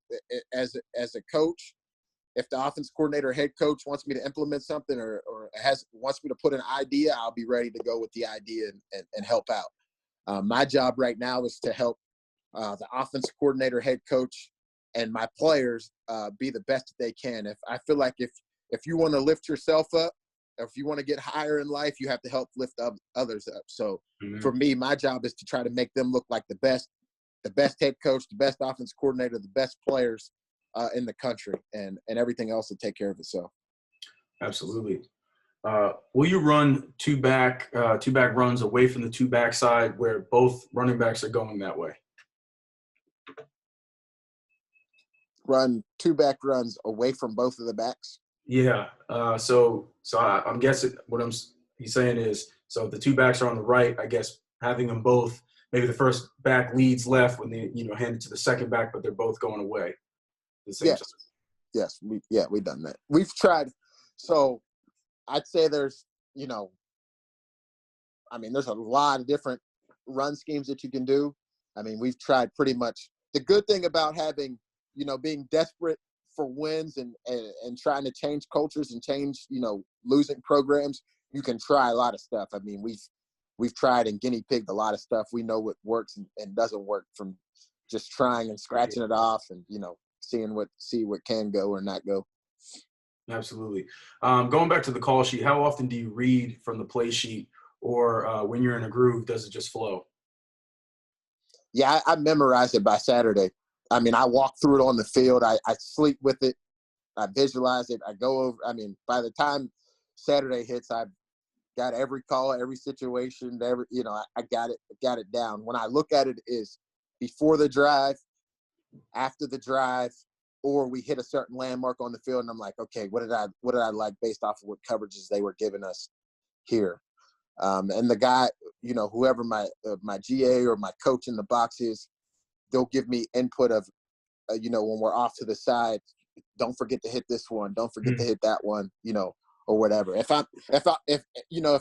as a coach, if the offense coordinator or head coach wants me to implement something or wants me to put an idea, I'll be ready to go with the idea and help out. My job right now is to help the offense coordinator, head coach, and my players be the best that they can. If I feel like if you want to lift yourself up, or if you want to get higher in life, you have to help lift others up. So for me, my job is to try to make them look like the best head coach, the best offense coordinator, the best players in the country, and everything else will take care of itself. Absolutely. Will you run two back runs away from the two back side where both running backs are going that way? Run two back runs away from both of the backs? Yeah. So I'm guessing what he's saying is, so if the two backs are on the right, I guess having them both, maybe the first back leads left when they, hand it to the second back, but they're both going away at the same time. Yes. We've done that. We've tried. So I'd say there's a lot of different run schemes that you can do. We've tried pretty much. The good thing about having, being desperate for wins and trying to change cultures and change, losing programs, you can try a lot of stuff. We've tried and guinea pigged a lot of stuff. We know what works and doesn't work from just trying and scratching it off and, see what can go or not go. Absolutely. Going back to the call sheet, how often do you read from the play sheet, or when you're in a groove, does it just flow? Yeah, I memorize it by Saturday. I walk through it on the field. I sleep with it. I visualize it. I go over. By the time Saturday hits, I've got every call, every situation, I got it down. When I look at it is before the drive, after the drive, or we hit a certain landmark on the field, and I'm like, okay, what did I like based off of what coverages they were giving us here? And the guy, whoever my GA or my coach in the box is, they'll give me input of, when we're off to the side, don't forget to hit this one, don't forget to hit that one, or whatever. If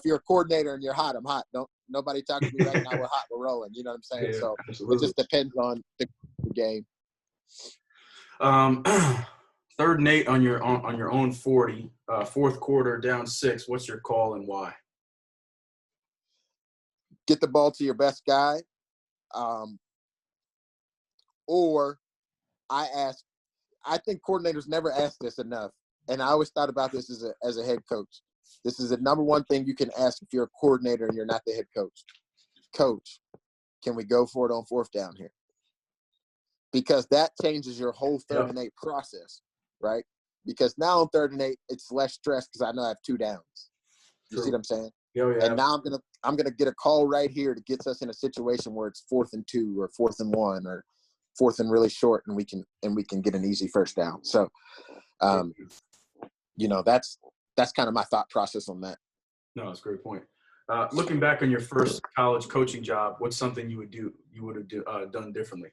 you're a coordinator and you're hot, I'm hot. Nobody talk to me right now. We're hot. We're rolling. You know what I'm saying? Yeah, so absolutely. It just depends on the game. Third and 8 on your own 40, fourth quarter, down 6. What's your call and why? Get the ball to your best guy, or I think coordinators never ask this enough, and I always thought about this as a head coach. This is the number one thing you can ask if you're a coordinator and you're not the head coach. Coach, can we go for it on fourth down here? Because that changes your whole third and 8 process, right? because now on 3rd and 8, it's less stress because I know I have 2 downs. You see what I'm saying? Oh, yeah. And now I'm gonna get a call right here that gets us in a situation where it's 4th and 2 or 4th and 1 or 4th and really short, and we can get an easy first down. So, that's kind of my thought process on that. No, that's a great point. Looking back on your first college coaching job, what's something you would have done differently?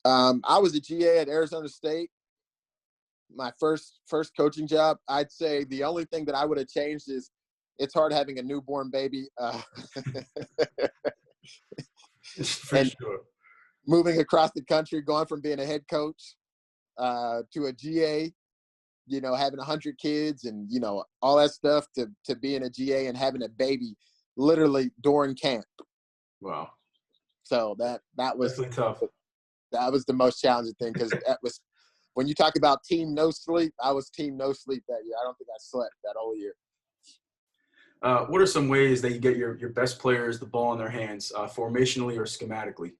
I was a GA at Arizona State. My first coaching job. I'd say the only thing that I would have changed is it's hard having a newborn baby. For sure. Moving across the country, going from being a head coach to a GA, having 100 kids and, all that stuff to being a GA and having a baby literally during camp. Wow. So that was definitely tough. That was the most challenging thing, because that was when you talk about team no sleep, I was team no sleep that year. I don't think I slept that whole year. What are some ways that you get your best players the ball in their hands, formationally or schematically?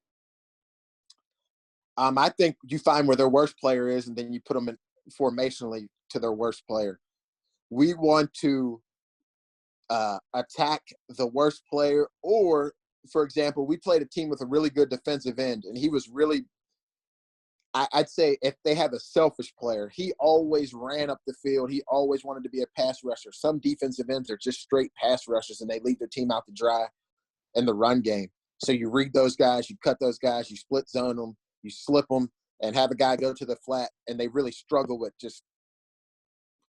I think you find where their worst player is, and then you put them in formationally to their worst player. We want to attack the worst player, or, for example, we played a team with a really good defensive end, and he was really – I'd say if they have a selfish player, he always ran up the field. He always wanted to be a pass rusher. Some defensive ends are just straight pass rushers, and they leave their team out to dry in the run game. So you read those guys, you cut those guys, you split zone them, you slip them, and have a guy go to the flat, and they really struggle with just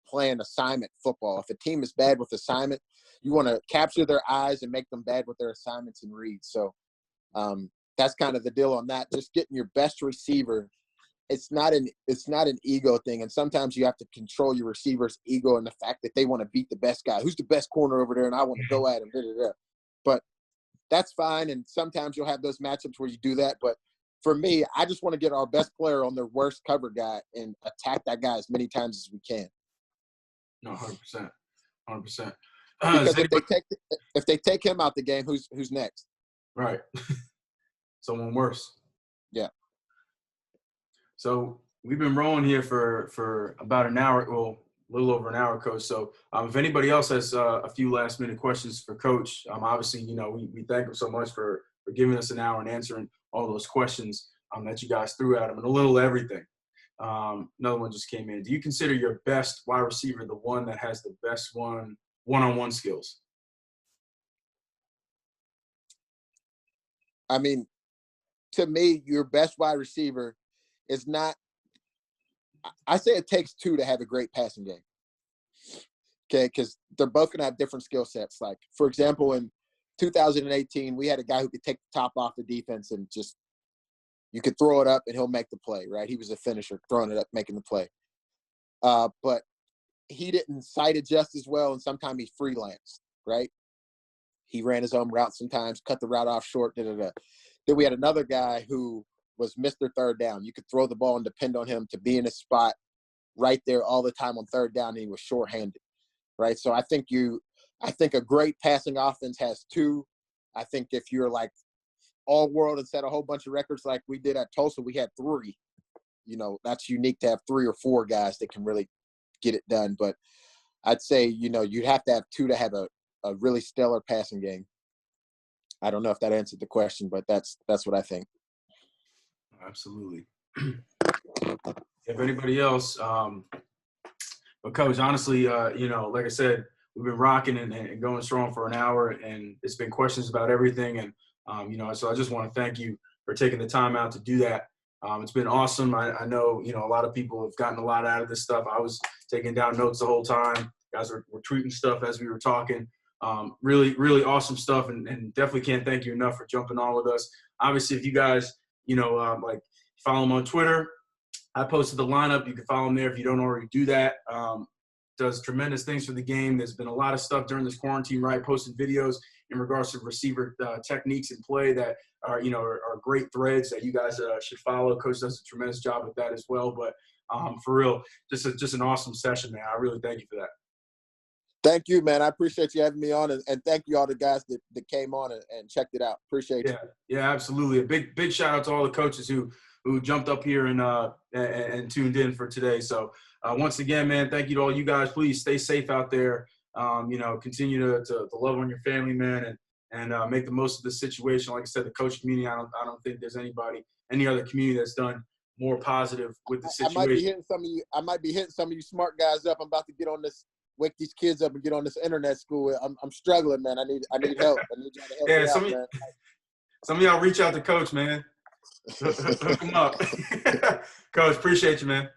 playing assignment football. If a team is bad with assignment, you want to capture their eyes and make them bad with their assignments and reads. So that's kind of the deal on that. Just getting your best receiver. It's not an ego thing, and sometimes you have to control your receiver's ego and the fact that they want to beat the best guy. Who's the best corner over there, and I want to go at him. But that's fine, and sometimes you'll have those matchups where you do that. But for me, I just want to get our best player on their worst cover guy and attack that guy as many times as we can. No, 100%, 100%. Because if they take him out the game, who's next? Right. Someone worse. Yeah. So we've been rolling here for about an hour, well, a little over an hour, Coach. So if anybody else has a few last-minute questions for Coach, obviously, we thank him so much for giving us an hour and answering all those questions that you guys threw at him, and a little everything. Another one just came in. Do you consider your best wide receiver the one that has the best one-on-one skills? I mean, to me, your best wide receiver is not – I say it takes 2 to have a great passing game, okay, because they're both going to have different skill sets. Like, for example, in 2018, we had a guy who could take the top off the defense and just – you could throw it up and he'll make the play, right? He was a finisher, throwing it up, making the play. But he didn't sight adjust as well, and sometimes he freelanced, right? He ran his own route sometimes, cut the route off short, da-da-da. Then we had another guy who was Mr. Third Down. You could throw the ball and depend on him to be in a spot right there all the time on third down, and he was shorthanded, right? So I think a great passing offense has 2. I think if you're like all world and set a whole bunch of records like we did at Tulsa, we had 3. That's unique to have 3 or 4 guys that can really get it done. But I'd say, you'd have to have 2 to have a really stellar passing game. I don't know if that answered the question, but that's what I think. Absolutely. If anybody else, but Coach, honestly, like I said, we've been rocking and going strong for an hour, and it's been questions about everything. And, so I just want to thank you for taking the time out to do that. It's been awesome. I know, a lot of people have gotten a lot out of this stuff. I was taking down notes the whole time. You guys were tweeting stuff as we were talking. Really, really awesome stuff, and definitely can't thank you enough for jumping on with us. Obviously, if you guys, follow him on Twitter, I posted the lineup. You can follow him there if you don't already do that. Does tremendous things for the game. There's been a lot of stuff during this quarantine, right? Posted videos in regards to receiver techniques and play that are great threads that you guys should follow. Coach does a tremendous job with that as well. But for real, just an awesome session, man. I really thank you for that. Thank you, man. I appreciate you having me on, and thank you all the guys that came on and checked it out. Appreciate you. Yeah, absolutely. A big shout out to all the coaches who who jumped up here and tuned in for today. So once again, man, thank you to all you guys. Please stay safe out there. Continue to love on your family, man, and make the most of the situation. Like I said, the coach community, I don't think there's any other community that's done more positive with the situation. I might be hitting some of you smart guys up. I'm about to get on this, wake these kids up and get on this internet school. I'm struggling, man. I need help. I need y'all to help me out, man. Some of y'all reach out to Coach, man. Hook him up. Coach, appreciate you, man.